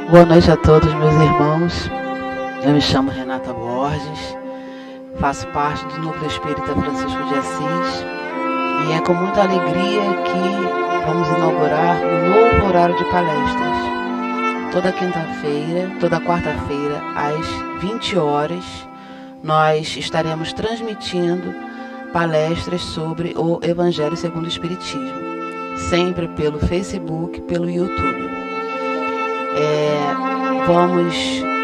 Boa noite a todos, meus irmãos. Eu me chamo Renata Borges, faço parte do Núcleo Espírita Francisco de Assis e é com muita alegria que vamos inaugurar um novo horário de palestras. Toda quinta-feira, toda quarta-feira, às 20 horas, nós estaremos transmitindo palestras sobre o Evangelho segundo o Espiritismo, sempre pelo Facebook, pelo YouTube. Vamos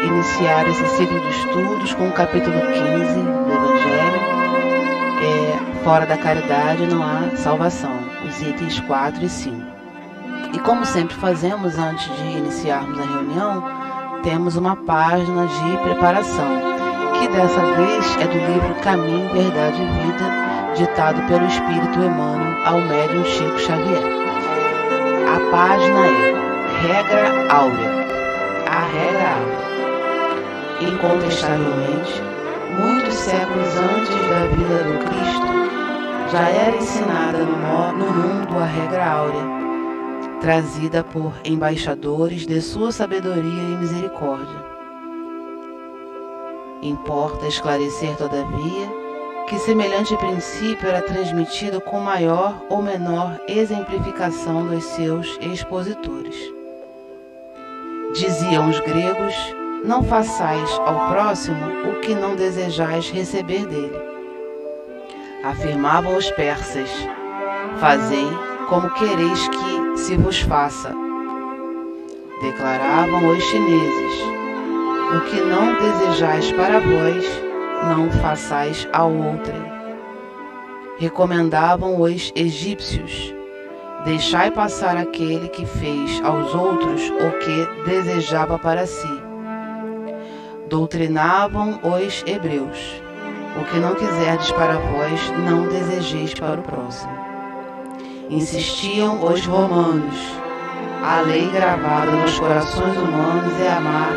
iniciar esse ciclo de estudos com o capítulo 15 do Evangelho. Fora da caridade não há salvação, os itens 4 e 5. E como sempre fazemos antes de iniciarmos a reunião, temos uma página de preparação, que dessa vez é do livro Caminho, Verdade e Vida, ditado pelo Espírito Emmanuel ao médium Chico Xavier. A página é Regra Áurea. A regra áurea. Incontestavelmente, muitos séculos antes da vida do Cristo, já era ensinada no mundo a regra áurea, trazida por embaixadores de sua sabedoria e misericórdia. Importa esclarecer, todavia, que semelhante princípio era transmitido com maior ou menor exemplificação dos seus expositores. Diziam os gregos: não façais ao próximo o que não desejais receber dele. Afirmavam os persas: fazei como quereis que se vos faça. Declaravam os chineses: o que não desejais para vós, não façais ao outro. Recomendavam os egípcios: deixai passar aquele que fez aos outros o que desejava para si. Doutrinavam os hebreus: o que não quiserdes para vós, não desejeis para o próximo. Insistiam os romanos: a lei gravada nos corações humanos é amar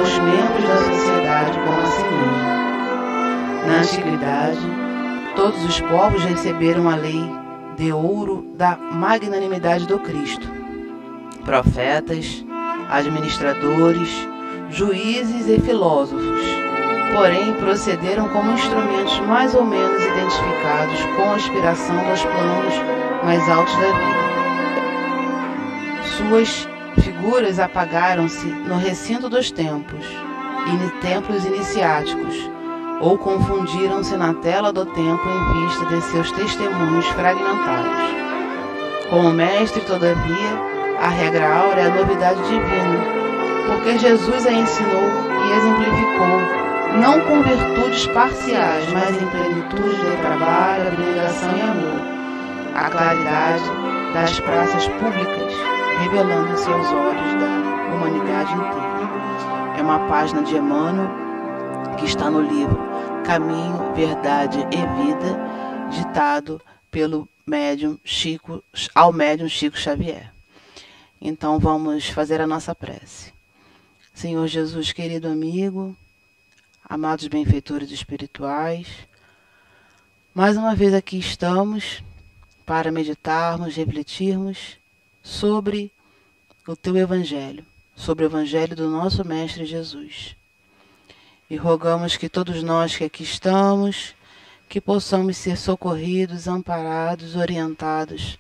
os membros da sociedade como a si mesmo. Na antiguidade, todos os povos receberam a lei de ouro da magnanimidade do Cristo. Profetas, administradores, juízes e filósofos, porém, procederam como instrumentos mais ou menos identificados com a aspiração dos planos mais altos da vida. Suas figuras apagaram-se no recinto dos templos iniciáticos, ou confundiram-se na tela do templo em vista de seus testemunhos fragmentados. Como mestre, todavia, a regra áurea é a novidade divina, porque Jesus a ensinou e exemplificou, não com virtudes parciais, mas em plenitude de trabalho, abnegação e amor, a claridade das praças públicas, revelando-se aos olhos da humanidade inteira. É uma página de Emmanuel que está no livro Caminho, Verdade e Vida, ditado pelo médium ao médium Chico Xavier. Então vamos fazer a nossa prece. Senhor Jesus, querido amigo, amados benfeitores espirituais, mais uma vez aqui estamos para meditarmos, refletirmos sobre o Teu Evangelho, sobre o Evangelho do nosso Mestre Jesus. E rogamos que todos nós que aqui estamos, que possamos ser socorridos, amparados, orientados,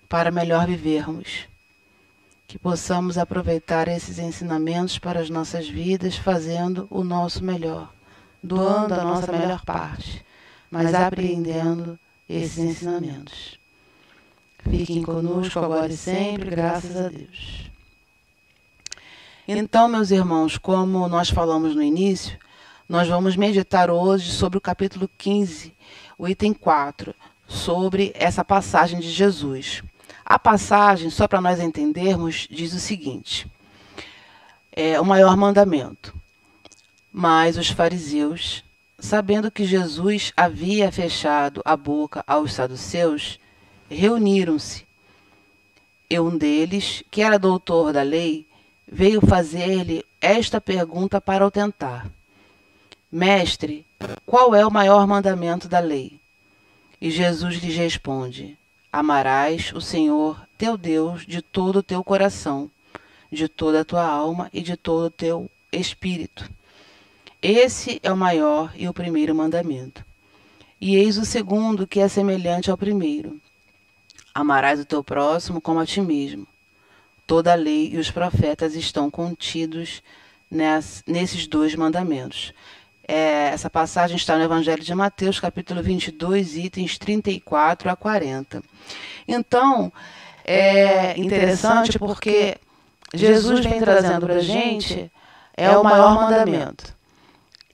para melhor vivermos. Que possamos aproveitar esses ensinamentos para as nossas vidas, fazendo o nosso melhor, doando a nossa melhor parte, mas apreendendo esses ensinamentos. Fiquem conosco agora e sempre, graças a Deus. Então, meus irmãos, como nós falamos no início, nós vamos meditar hoje sobre o capítulo 15, o item 4, sobre essa passagem de Jesus. A passagem, só para nós entendermos, diz o seguinte: o maior mandamento. Mas os fariseus, sabendo que Jesus havia fechado a boca aos saduceus, reuniram-se. E um deles, que era doutor da lei, veio fazer-lhe esta pergunta para o tentar: Mestre, qual é o maior mandamento da lei? E Jesus lhes responde: Amarás o Senhor teu Deus de todo o teu coração, de toda a tua alma e de todo o teu espírito. Esse é o maior e o primeiro mandamento. E eis o segundo, que é semelhante ao primeiro: amarás o teu próximo como a ti mesmo. Toda a lei e os profetas estão contidos nesses dois mandamentos. Essa passagem está no Evangelho de Mateus, capítulo 22, itens 34 a 40. Então, é interessante porque Jesus vem trazendo para a gente o maior mandamento.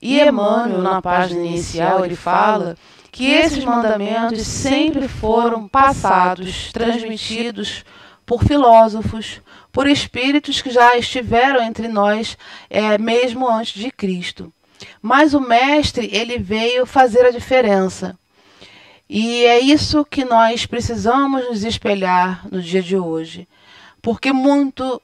E Emmanuel, na página inicial, ele fala que esses mandamentos sempre foram passados, transmitidos por filósofos, por espíritos que já estiveram entre nós mesmo antes de Cristo. Mas o Mestre, ele veio fazer a diferença. E é isso que nós precisamos nos espelhar no dia de hoje. Porque muito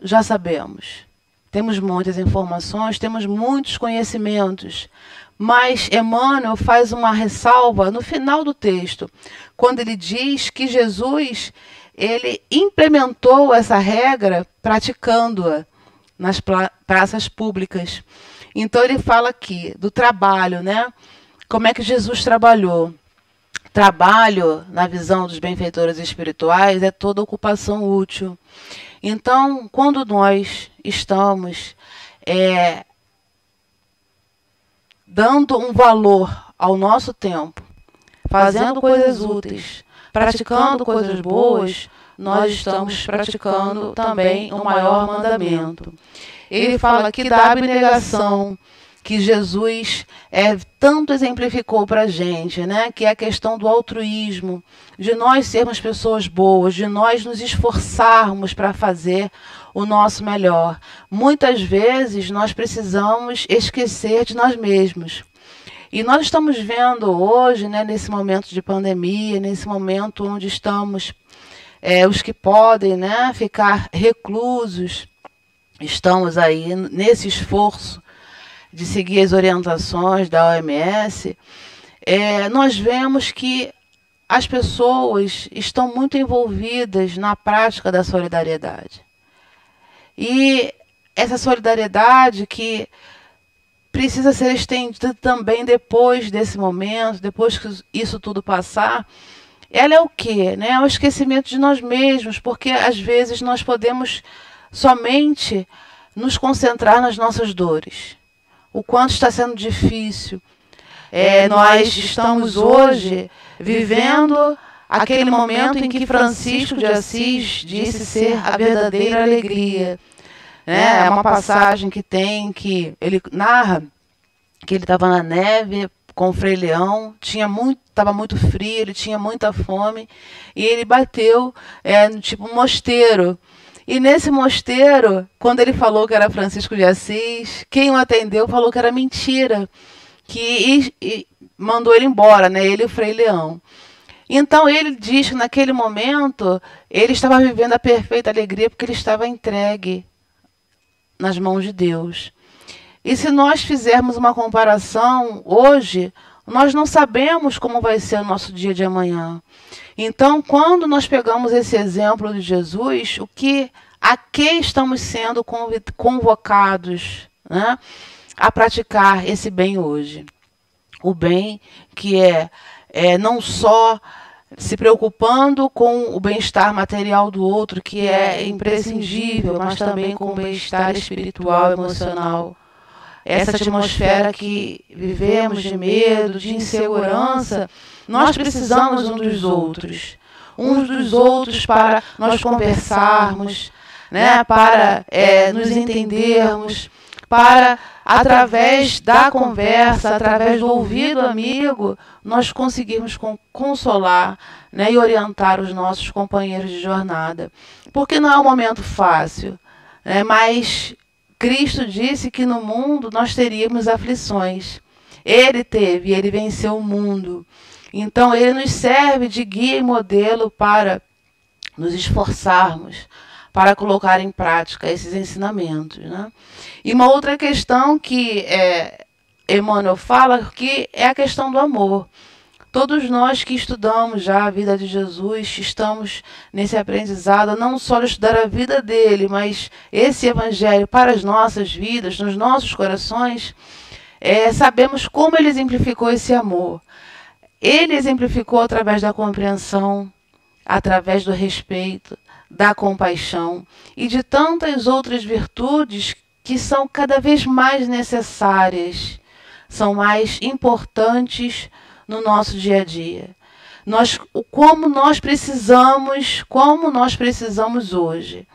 já sabemos. Temos muitas informações, temos muitos conhecimentos. Mas Emmanuel faz uma ressalva no final do texto, quando ele diz que Jesus, ele implementou essa regra praticando-a nas praças públicas. Então ele fala aqui do trabalho, né? Como é que Jesus trabalhou? Trabalho, na visão dos benfeitores espirituais, é toda ocupação útil. Então, quando nós estamos dando um valor ao nosso tempo, fazendo coisas úteis, praticando coisas boas, nós estamos praticando também o maior mandamento. Ele fala aqui da abnegação, que Jesus tanto exemplificou para a gente, né? Que é a questão do altruísmo, de nós sermos pessoas boas, de nós nos esforçarmos para fazer o nosso melhor. Muitas vezes nós precisamos esquecer de nós mesmos. E nós estamos vendo hoje, né, nesse momento de pandemia, nesse momento onde estamos, os que podem, né, ficar reclusos, estamos aí nesse esforço de seguir as orientações da OMS, nós vemos que as pessoas estão muito envolvidas na prática da solidariedade. E essa solidariedade que precisa ser estendida também depois desse momento, depois que isso tudo passar, ela é o quê? Né? É o esquecimento de nós mesmos, porque às vezes nós podemos somente nos concentrar nas nossas dores. O quanto está sendo difícil. Nós estamos hoje vivendo aquele momento em que Francisco de Assis disse ser a verdadeira alegria. É uma passagem que ele narra que ele estava na neve com o Frei Leão, estava muito frio, ele tinha muita fome, e ele bateu tipo um mosteiro. E nesse mosteiro, quando ele falou que era Francisco de Assis, quem o atendeu falou que era mentira, e mandou ele embora, né? Ele e o Frei Leão. Então ele diz que naquele momento ele estava vivendo a perfeita alegria porque ele estava entregue nas mãos de Deus. E se nós fizermos uma comparação hoje, nós não sabemos como vai ser o nosso dia de amanhã. Então, quando nós pegamos esse exemplo de Jesus, a que estamos sendo convocados, né, a praticar esse bem hoje? O bem que não só se preocupando com o bem-estar material do outro, que é imprescindível, mas também com o bem-estar espiritual, emocional. Essa atmosfera que vivemos de medo, de insegurança, nós precisamos uns dos outros para nós conversarmos, né, para nos entendermos, para, através da conversa, através do ouvido amigo, nós conseguirmos consolar, né, e orientar os nossos companheiros de jornada. Porque não é um momento fácil, né, mas Cristo disse que no mundo nós teríamos aflições. Ele teve, ele venceu o mundo. Então, ele nos serve de guia e modelo para nos esforçarmos, para colocar em prática esses ensinamentos, né? E uma outra questão que Emmanuel fala, que é a questão do amor. Todos nós que estudamos já a vida de Jesus, estamos nesse aprendizado, não só de estudar a vida dele, mas esse evangelho para as nossas vidas, nos nossos corações, sabemos como ele exemplificou esse amor. Ele exemplificou através da compreensão, através do respeito, da compaixão e de tantas outras virtudes que são cada vez mais necessárias, são mais importantes no nosso dia a dia. Como nós precisamos hoje,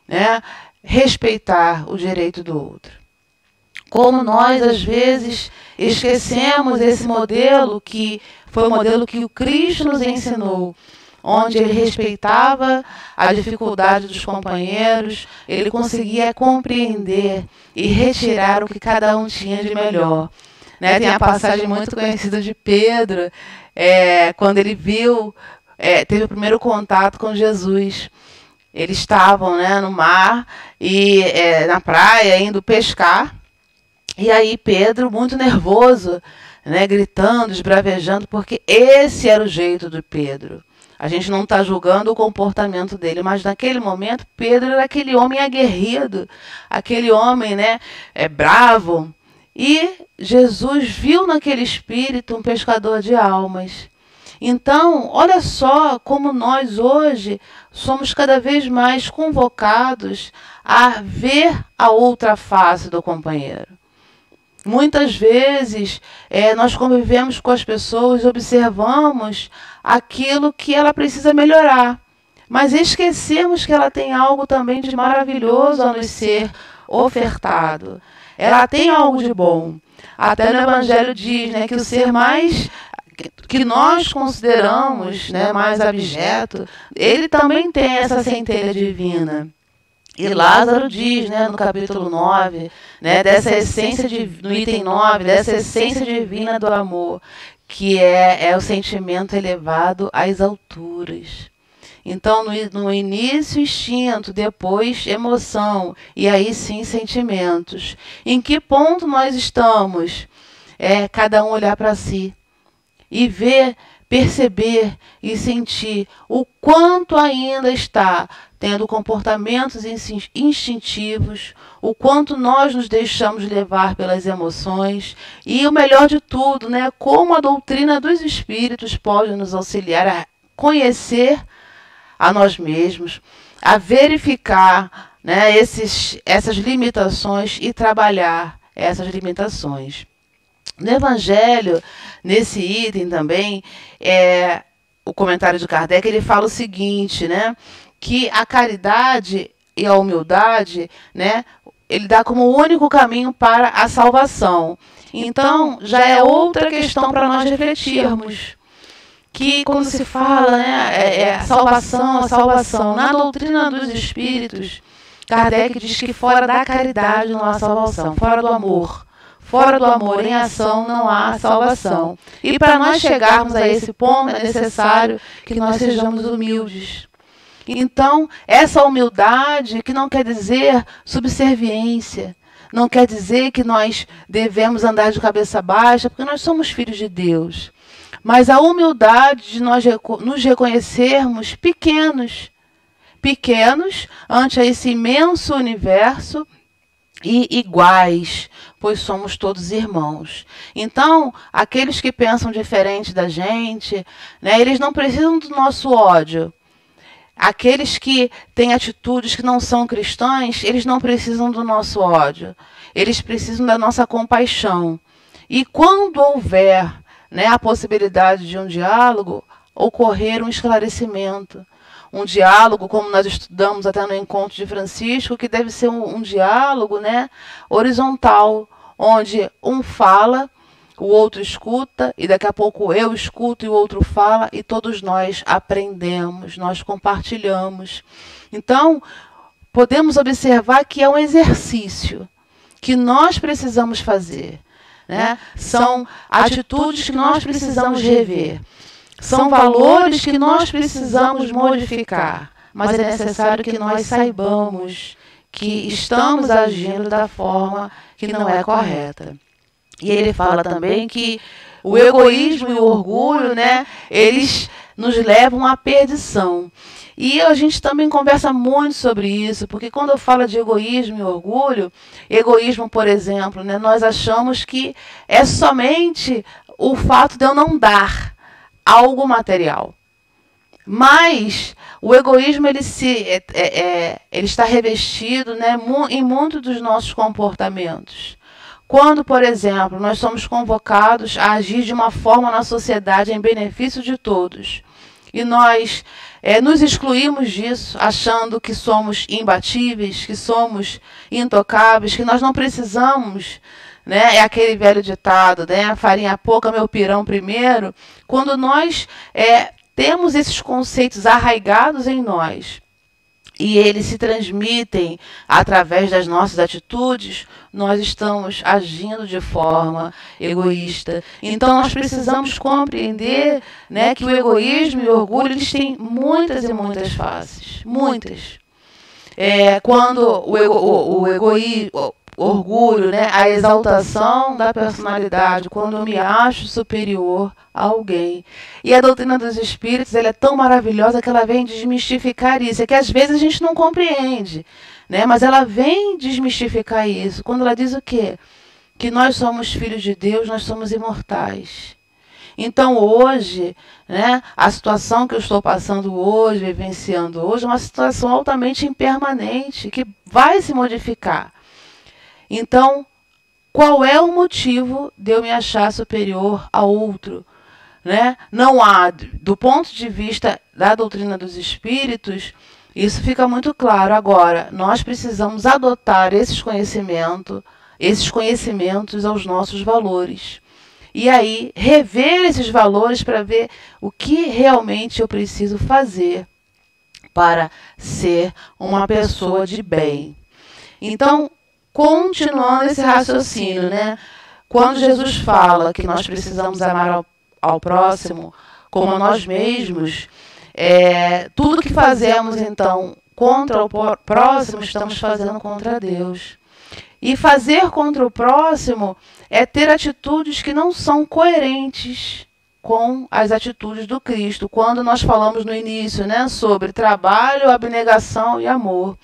né, respeitar o direito do outro. Como nós, às vezes, esquecemos esse modelo que foi o modelo que o Cristo nos ensinou, onde ele respeitava a dificuldade dos companheiros, ele conseguia compreender e retirar o que cada um tinha de melhor. Né? Tem a passagem muito conhecida de Pedro, quando ele teve o primeiro contato com Jesus. Eles estavam, né, no mar e na praia indo pescar. E aí Pedro, muito nervoso, né, gritando, esbravejando, porque esse era o jeito do Pedro. A gente não está julgando o comportamento dele, mas naquele momento Pedro era aquele homem aguerrido, aquele homem, né, bravo. E Jesus viu naquele espírito um pescador de almas. Então, olha só como nós hoje somos cada vez mais convocados a ver a outra face do companheiro. Muitas vezes nós convivemos com as pessoas, observamos aquilo que ela precisa melhorar, mas esquecemos que ela tem algo também de maravilhoso a nos ser ofertado. Ela tem algo de bom. Até no Evangelho diz, né, que o ser mais que nós consideramos, né, mais abjeto, ele também tem essa centelha divina. E Lázaro diz, né, no capítulo 9, né, dessa essência no item 9, dessa essência divina do amor, que é o sentimento elevado às alturas. Então, no início, instinto, depois emoção, e aí sim sentimentos. Em que ponto nós estamos? Cada um olhar para si e ver, perceber e sentir o quanto ainda está tendo comportamentos instintivos, o quanto nós nos deixamos levar pelas emoções e o melhor de tudo, né, como a doutrina dos espíritos pode nos auxiliar a conhecer a nós mesmos, a verificar, né, essas limitações e trabalhar essas limitações. No Evangelho, nesse item também, o comentário de Kardec, ele fala o seguinte, né, que a caridade e a humildade, né, ele dá como único caminho para a salvação. Então, já é outra questão para nós refletirmos. Que quando se fala, né, a salvação, na doutrina dos espíritos, Kardec diz que fora da caridade não há salvação, fora do amor. Fora do amor em ação não há salvação. E para nós chegarmos a esse ponto é necessário que nós sejamos humildes. Então, essa humildade, que não quer dizer subserviência, não quer dizer que nós devemos andar de cabeça baixa, porque nós somos filhos de Deus. Mas a humildade de nós nos reconhecermos pequenos ante esse imenso universo e iguais, pois somos todos irmãos. Então, aqueles que pensam diferente da gente, né, eles não precisam do nosso ódio. Aqueles que têm atitudes que não são cristãs, eles não precisam do nosso ódio. Eles precisam da nossa compaixão. E quando houver, né, a possibilidade de um diálogo, ocorrer um esclarecimento. Um diálogo, como nós estudamos até no encontro de Francisco, que deve ser um diálogo, né, horizontal, onde um fala, o outro escuta, e daqui a pouco eu escuto e o outro fala, e todos nós aprendemos, nós compartilhamos. Então, podemos observar que é um exercício que nós precisamos fazer, né? São atitudes que nós precisamos rever. São valores que nós precisamos modificar, mas é necessário que nós saibamos que estamos agindo da forma que não é correta. E ele fala também que o egoísmo e o orgulho, né, eles nos levam à perdição. E a gente também conversa muito sobre isso, porque quando eu falo de egoísmo e orgulho, egoísmo, por exemplo, né, nós achamos que é somente o fato de eu não dar algo material. Mas o egoísmo ele está revestido, né, em muitos dos nossos comportamentos. Quando, por exemplo, nós somos convocados a agir de uma forma na sociedade em benefício de todos, e nós nos excluímos disso, achando que somos imbatíveis, que somos intocáveis, que nós não precisamos, né? É aquele velho ditado, né? Farinha pouca, meu pirão primeiro. Quando nós temos esses conceitos arraigados em nós, e eles se transmitem através das nossas atitudes, nós estamos agindo de forma egoísta. Então, nós precisamos compreender, né, que o egoísmo e o orgulho eles têm muitas e muitas faces. Muitas. Quando o egoísmo, orgulho, né, a exaltação da personalidade, quando eu me acho superior a alguém. E a doutrina dos espíritos ela é tão maravilhosa que ela vem desmistificar isso. É que às vezes a gente não compreende, né, mas ela vem desmistificar isso. Quando ela diz o quê? Que nós somos filhos de Deus, nós somos imortais. Então hoje, né, a situação que eu estou passando hoje, vivenciando hoje, é uma situação altamente impermanente, que vai se modificar. Então, qual é o motivo de eu me achar superior a outro? Né? Não há, do ponto de vista da doutrina dos espíritos, isso fica muito claro. Agora, nós precisamos adotar esses conhecimentos aos nossos valores. E aí, rever esses valores para ver o que realmente eu preciso fazer para ser uma pessoa de bem. Então, continuando esse raciocínio, né? Quando Jesus fala que nós precisamos amar ao próximo como a nós mesmos, tudo que fazemos, então, contra o próximo, estamos fazendo contra Deus. E fazer contra o próximo é ter atitudes que não são coerentes com as atitudes do Cristo. Quando nós falamos no início, né, sobre trabalho, abnegação e amor.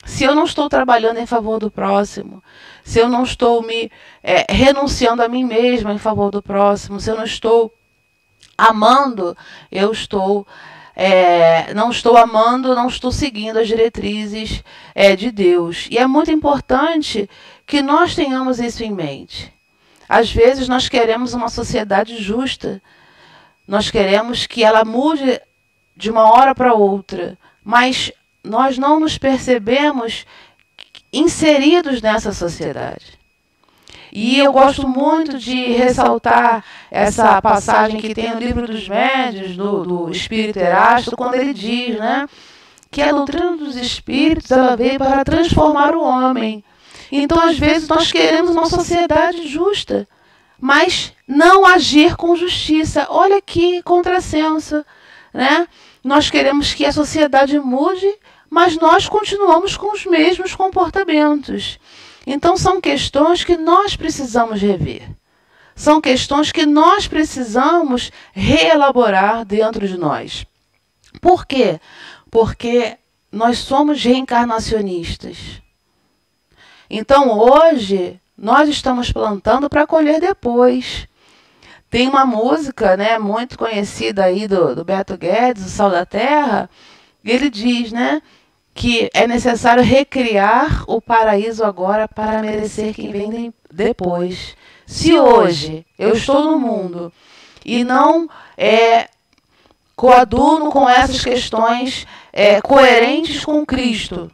Se eu não estou trabalhando em favor do próximo, se eu não estou me renunciando a mim mesma em favor do próximo, se eu não estou amando, não estou amando, não estou seguindo as diretrizes de Deus. E é muito importante que nós tenhamos isso em mente. Às vezes nós queremos uma sociedade justa, nós queremos que ela mude de uma hora para outra, mas nós não nos percebemos inseridos nessa sociedade. E eu gosto muito de ressaltar essa passagem que tem no Livro dos Médiuns, do Espírito Erasto, quando ele diz, né, que a doutrina dos espíritos ela veio para transformar o homem. Então, às vezes, nós queremos uma sociedade justa, mas não agir com justiça. Olha que contrassenso, né? Nós queremos que a sociedade mude, mas nós continuamos com os mesmos comportamentos. Então, são questões que nós precisamos rever. São questões que nós precisamos reelaborar dentro de nós. Por quê? Porque nós somos reencarnacionistas. Então, hoje, nós estamos plantando para colher depois. Tem uma música, né, muito conhecida aí do Beto Guedes, O Sal da Terra, e ele diz, né, que é necessário recriar o paraíso agora para merecer quem vem depois. Se hoje eu estou no mundo e não coaduno com essas questões coerentes com Cristo,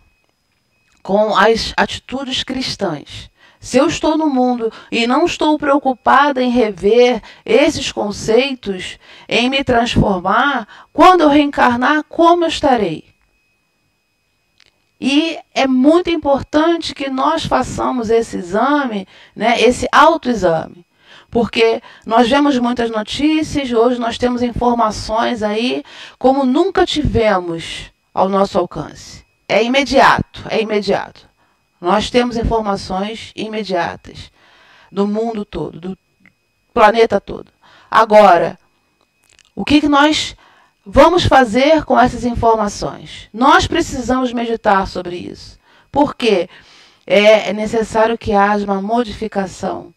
com as atitudes cristãs, se eu estou no mundo e não estou preocupada em rever esses conceitos, em me transformar, quando eu reencarnar, como eu estarei? E é muito importante que nós façamos esse exame, né, esse autoexame. Porque nós vemos muitas notícias, hoje nós temos informações aí como nunca tivemos ao nosso alcance. É imediato, é imediato. Nós temos informações imediatas do mundo todo, do planeta todo. Agora, o que nós vamos fazer com essas informações? Nós precisamos meditar sobre isso. Por quê? É necessário que haja uma modificação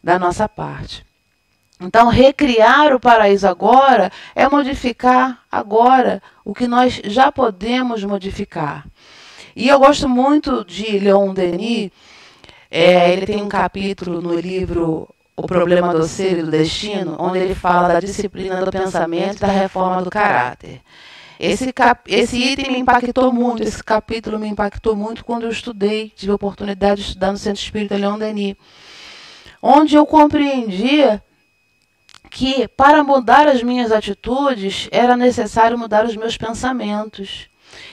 da nossa parte. Então, recriar o paraíso agora é modificar agora o que nós já podemos modificar. E eu gosto muito de Leon Denis. Ele tem um capítulo no livro O Problema do Ser e do Destino, onde ele fala da disciplina do pensamento e da reforma do caráter. Esse item me impactou muito, esse capítulo me impactou muito quando eu estudei, tive a oportunidade de estudar no Centro Espírita Leon Denis, onde eu compreendia que para mudar as minhas atitudes era necessário mudar os meus pensamentos.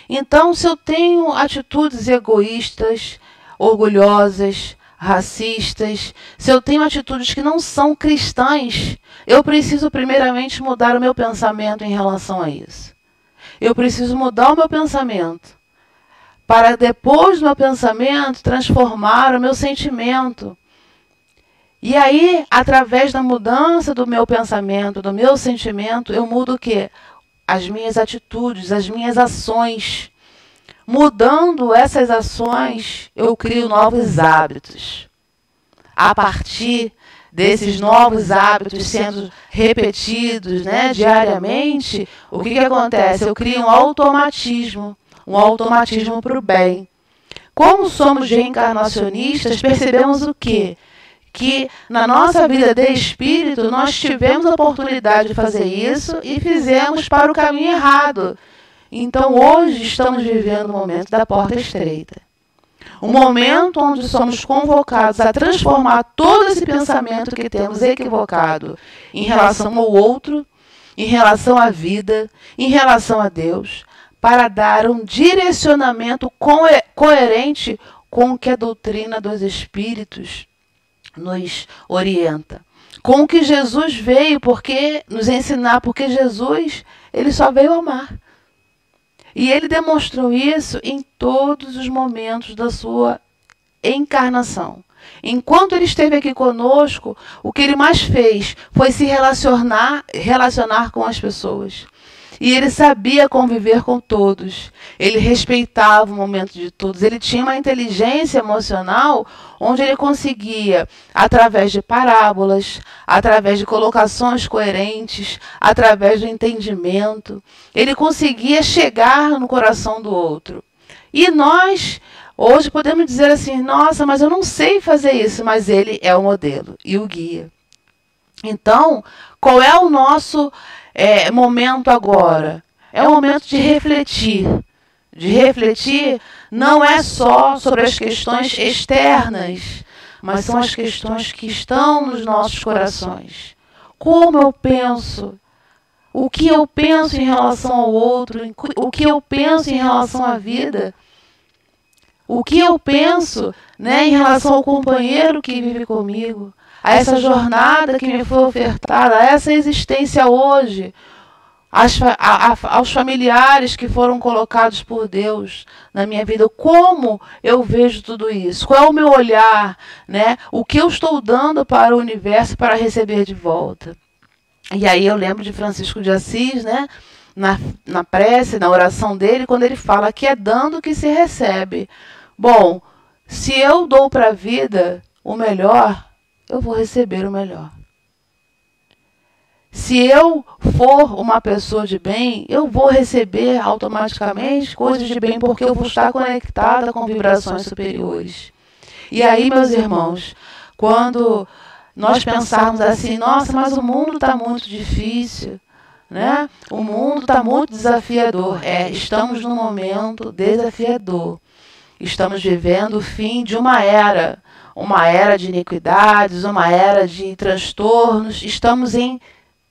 Então, se eu tenho atitudes egoístas, orgulhosas, racistas, se eu tenho atitudes que não são cristãs, eu preciso primeiramente mudar o meu pensamento em relação a isso. Eu preciso mudar o meu pensamento, para depois do meu pensamento transformar o meu sentimento. E aí, através da mudança do meu pensamento, do meu sentimento, eu mudo o quê? As minhas atitudes, as minhas ações. Mudando essas ações, eu crio novos hábitos. A partir desses novos hábitos sendo repetidos, né, diariamente, o que acontece? Eu crio um automatismo para o bem. Como somos reencarnacionistas, percebemos o quê? Que na nossa vida de espírito, nós tivemos a oportunidade de fazer isso e fizemos para o caminho errado. Então, hoje, estamos vivendo o momento da porta estreita. Um momento onde somos convocados a transformar todo esse pensamento que temos equivocado em relação ao outro, em relação à vida, em relação a Deus, para dar um direcionamento coerente com o que a doutrina dos Espíritos nos orienta. Com o que Jesus veio nos ensinar, porque Jesus, ele só veio amar. E ele demonstrou isso em todos os momentos da sua encarnação. Enquanto ele esteve aqui conosco, o que ele mais fez foi se relacionar com as pessoas. E ele sabia conviver com todos. Ele respeitava o momento de todos. Ele tinha uma inteligência emocional onde ele conseguia, através de parábolas, através de colocações coerentes, através do entendimento, ele conseguia chegar no coração do outro. E nós, hoje, podemos dizer assim, nossa, mas eu não sei fazer isso, mas ele é o modelo e o guia. Então, qual é o nosso momento agora? É o momento de refletir. De refletir não é só sobre as questões externas, mas são as questões que estão nos nossos corações. Como eu penso? O que eu penso em relação ao outro? O que eu penso em relação à vida? O que eu penso, né, em relação ao companheiro que vive comigo? A essa jornada que me foi ofertada, a essa existência hoje, aos familiares que foram colocados por Deus na minha vida. Como eu vejo tudo isso? Qual é o meu olhar, né? O que eu estou dando para o universo para receber de volta? E aí eu lembro de Francisco de Assis, né? Na prece, na oração dele, quando ele fala que é dando que se recebe. Bom, se eu dou para a vida o melhor, eu vou receber o melhor. Se eu for uma pessoa de bem, eu vou receber automaticamente coisas de bem, porque eu vou estar conectada com vibrações superiores. E aí, meus irmãos, quando nós pensarmos assim, nossa, mas o mundo está muito difícil, né? O mundo está muito desafiador. Estamos num momento desafiador. Estamos vivendo o fim de uma era de iniquidades, uma era de transtornos. Estamos em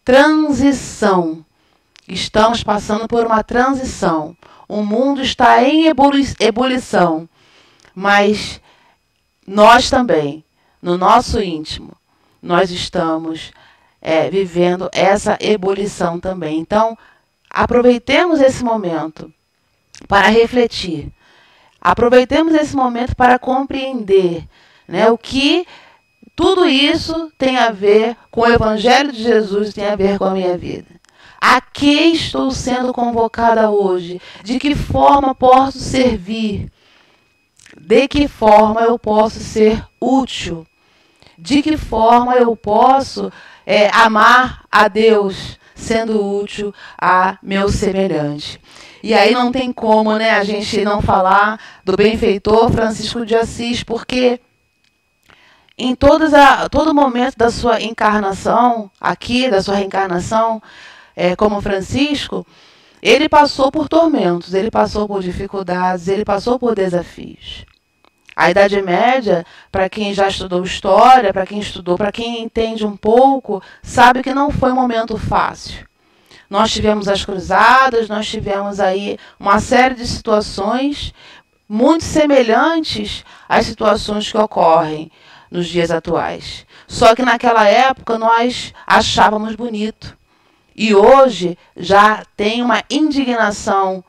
transição. Estamos passando por uma transição. O mundo está em ebulição. Mas nós também, no nosso íntimo, nós estamos vivendo essa ebulição também. Então, aproveitemos esse momento para refletir. Aproveitemos esse momento para compreender, né, o que Tudo isso tem a ver com o Evangelho de Jesus, tem a ver com a minha vida. A que estou sendo convocada hoje? De que forma posso servir? De que forma eu posso ser útil? De que forma eu posso amar a Deus, sendo útil a meu semelhante? E aí não tem como, né, a gente não falar do benfeitor Francisco de Assis, porque em todo momento da sua encarnação, aqui, da sua reencarnação, como Francisco, ele passou por tormentos, ele passou por dificuldades, ele passou por desafios. A Idade Média, para quem já estudou história, para quem estudou, para quem entende um pouco, sabe que não foi um momento fácil. Nós tivemos as cruzadas, nós tivemos aí uma série de situações muito semelhantes às situações que ocorrem nos dias atuais. Só que naquela época nós achávamos bonito. E hoje já tem uma indignação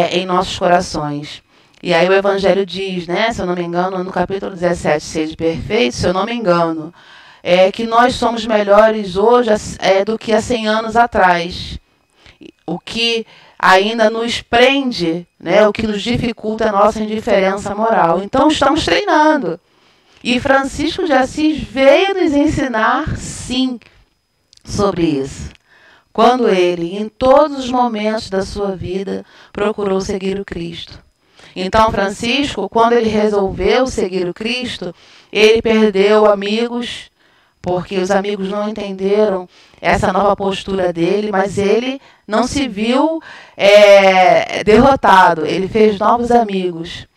em nossos corações. E aí o Evangelho diz, né, se eu não me engano, no capítulo 17, Sede Perfeito, se eu não me engano, que nós somos melhores hoje do que há 100 anos atrás. O que ainda nos prende, né, o que nos dificulta a nossa indiferença moral. Então estamos treinando. E Francisco de Assis veio nos ensinar, sim, sobre isso. Quando ele, em todos os momentos da sua vida, procurou seguir o Cristo. Então, Francisco, quando ele resolveu seguir o Cristo, ele perdeu amigos, porque os amigos não entenderam essa nova postura dele, mas ele não se viu derrotado, ele fez novos amigos.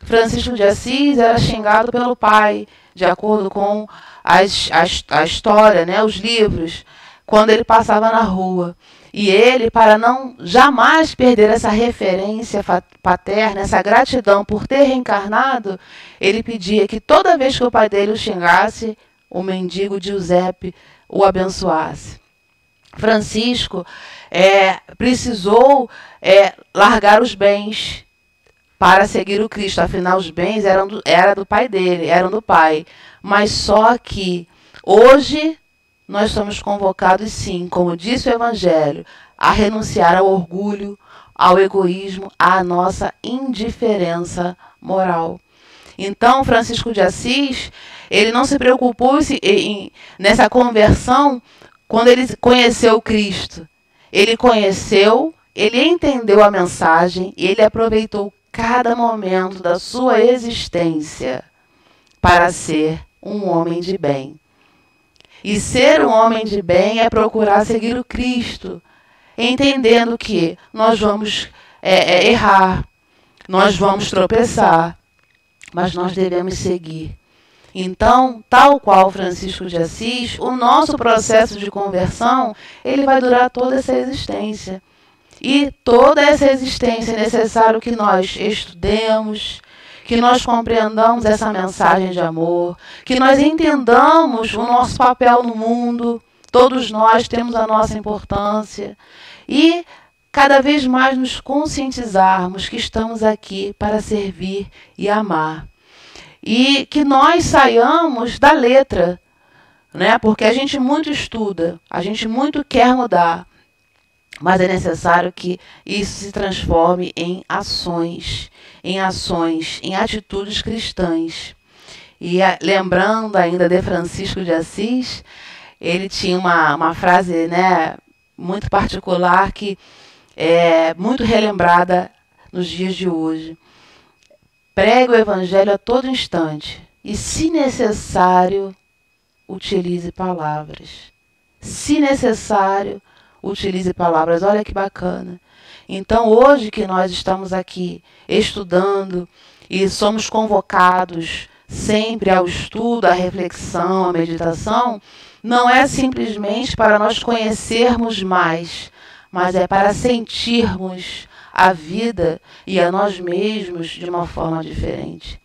Francisco de Assis era xingado pelo pai, de acordo com a história, né, os livros, quando ele passava na rua. E ele, para não jamais perder essa referência paterna, essa gratidão por ter reencarnado, ele pedia que toda vez que o pai dele o xingasse, o mendigo Giuseppe o abençoasse. Francisco precisou largar os bens para seguir o Cristo. Afinal, os bens eram do pai dele, eram do pai. Mas só que hoje nós somos convocados, sim, como disse o Evangelho, a renunciar ao orgulho, ao egoísmo, à nossa indiferença moral. Então, Francisco de Assis, ele não se preocupou nessa conversão quando ele conheceu Cristo. Ele conheceu, ele entendeu a mensagem e ele aproveitou cada momento da sua existência para ser um homem de bem. E ser um homem de bem é procurar seguir o Cristo, entendendo que nós vamos errar, nós vamos tropeçar, mas nós devemos seguir. Então, tal qual Francisco de Assis, o nosso processo de conversão, ele vai durar toda essa existência. E toda essa existência é necessário que nós estudemos, que nós compreendamos essa mensagem de amor, que nós entendamos o nosso papel no mundo, todos nós temos a nossa importância, e cada vez mais nos conscientizarmos que estamos aqui para servir e amar. E que nós saiamos da letra, né? Porque a gente muito estuda, a gente muito quer mudar, mas é necessário que isso se transforme em ações, em atitudes cristãs. E lembrando ainda de Francisco de Assis, ele tinha uma frase, né, muito particular que é muito relembrada nos dias de hoje. Pregue o Evangelho a todo instante e, se necessário, utilize palavras. Se necessário, utilize palavras. Olha que bacana. Então, hoje que nós estamos aqui estudando e somos convocados sempre ao estudo, à reflexão, à meditação, não é simplesmente para nós conhecermos mais, mas é para sentirmos a vida e a nós mesmos de uma forma diferente.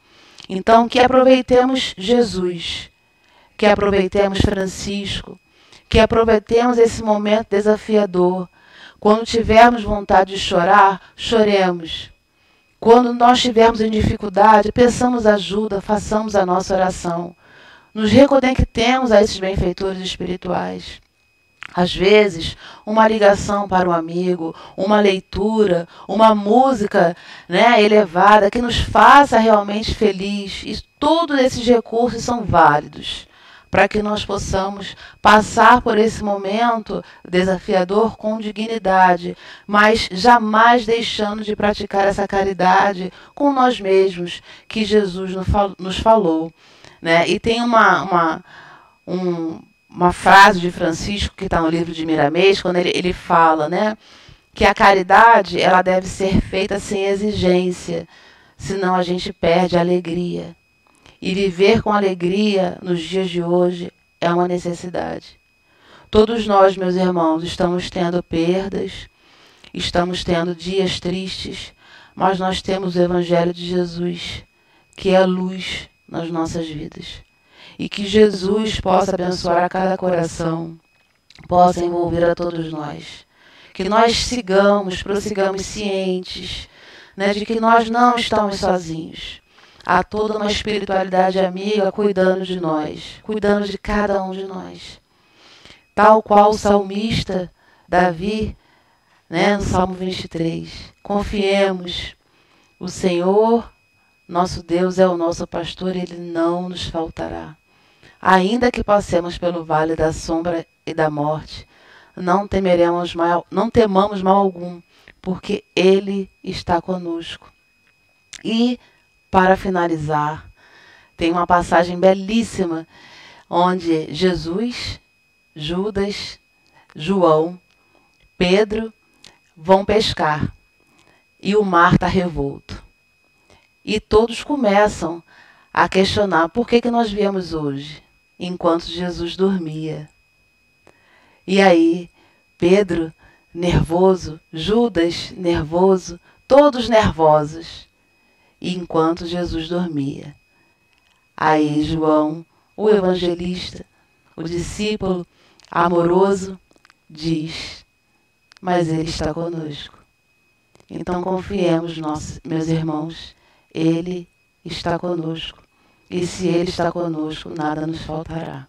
Então, que aproveitemos Jesus, que aproveitemos Francisco, que aproveitemos esse momento desafiador. Quando tivermos vontade de chorar, choremos. Quando nós estivermos em dificuldade, peçamos ajuda, façamos a nossa oração. nos reconectemos a esses benfeitores espirituais. Às vezes, uma ligação para um amigo, uma leitura, uma música, né, elevada que nos faça realmente feliz. E todos esses recursos são válidos para que nós possamos passar por esse momento desafiador com dignidade, mas jamais deixando de praticar essa caridade com nós mesmos, que Jesus nos falou, né? E tem uma frase de Francisco que está no livro de Miramês, quando ele fala, né, que a caridade ela deve ser feita sem exigência, senão a gente perde a alegria. E viver com alegria nos dias de hoje é uma necessidade. Todos nós, meus irmãos, estamos tendo perdas, estamos tendo dias tristes, mas nós temos o Evangelho de Jesus, que é a luz nas nossas vidas. E que Jesus possa abençoar a cada coração, possa envolver a todos nós. Que nós prossigamos cientes, né, de que nós não estamos sozinhos. Há toda uma espiritualidade amiga cuidando de nós, cuidando de cada um de nós. Tal qual o salmista Davi, né, no Salmo 23. Confiemos, o Senhor, nosso Deus, é o nosso pastor, Ele não nos faltará. Ainda que passemos pelo vale da sombra e da morte, não temamos mal algum, porque Ele está conosco. E, para finalizar, tem uma passagem belíssima, onde Jesus, Judas, João, Pedro vão pescar, e o mar está revolto. E todos começam a questionar por que nós viemos hoje, enquanto Jesus dormia. E aí, Pedro, nervoso, Judas, nervoso, todos nervosos, e enquanto Jesus dormia. Aí João, o evangelista, o discípulo amoroso, diz, mas Ele está conosco. Então confiemos, meus irmãos, Ele está conosco. E se Ele está conosco, nada nos faltará.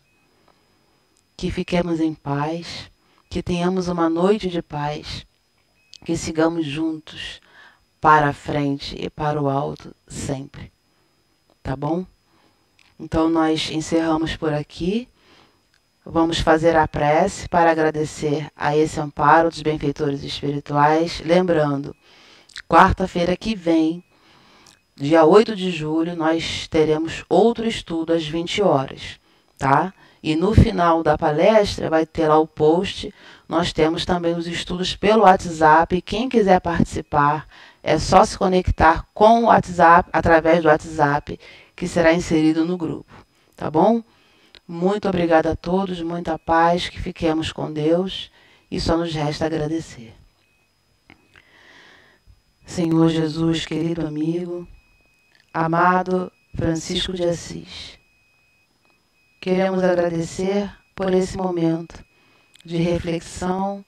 Que fiquemos em paz, que tenhamos uma noite de paz, que sigamos juntos para a frente e para o alto sempre. Tá bom? Então nós encerramos por aqui. Vamos fazer a prece para agradecer a esse amparo dos benfeitores espirituais. Lembrando, quarta-feira que vem, dia 8 de julho, nós teremos outro estudo às 20 horas, tá? E no final da palestra vai ter lá o post. Nós temos também os estudos pelo WhatsApp. Quem quiser participar, é só se conectar com o WhatsApp, através do WhatsApp, que será inserido no grupo, tá bom? Muito obrigada a todos, muita paz, que fiquemos com Deus e só nos resta agradecer. Senhor Jesus, querido amigo, amado Francisco de Assis, queremos agradecer por esse momento de reflexão,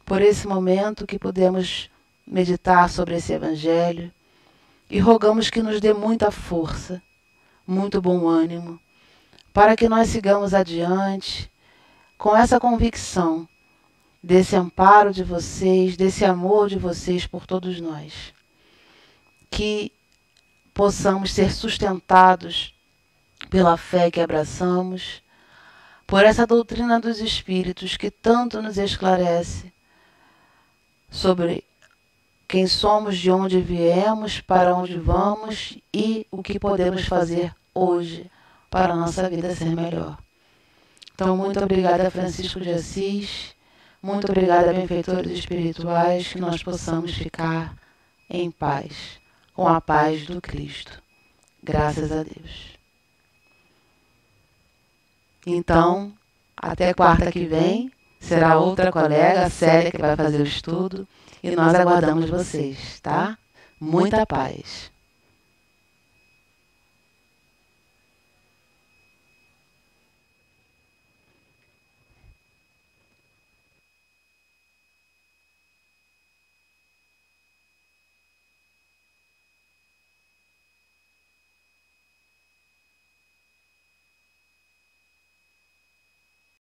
por esse momento que podemos meditar sobre esse Evangelho e rogamos que nos dê muita força, muito bom ânimo, para que nós sigamos adiante com essa convicção desse amparo de vocês, desse amor de vocês por todos nós. Que possamos ser sustentados pela fé que abraçamos, por essa doutrina dos Espíritos que tanto nos esclarece sobre quem somos, de onde viemos, para onde vamos e o que podemos fazer hoje para a nossa vida ser melhor. Então, muito obrigada, Francisco de Assis, muito obrigada, benfeitores espirituais, que nós possamos ficar em paz, com a paz do Cristo. Graças a Deus. Então, até quarta que vem, será outra colega, a Célia, que vai fazer o estudo, e nós aguardamos vocês, tá? Muita paz.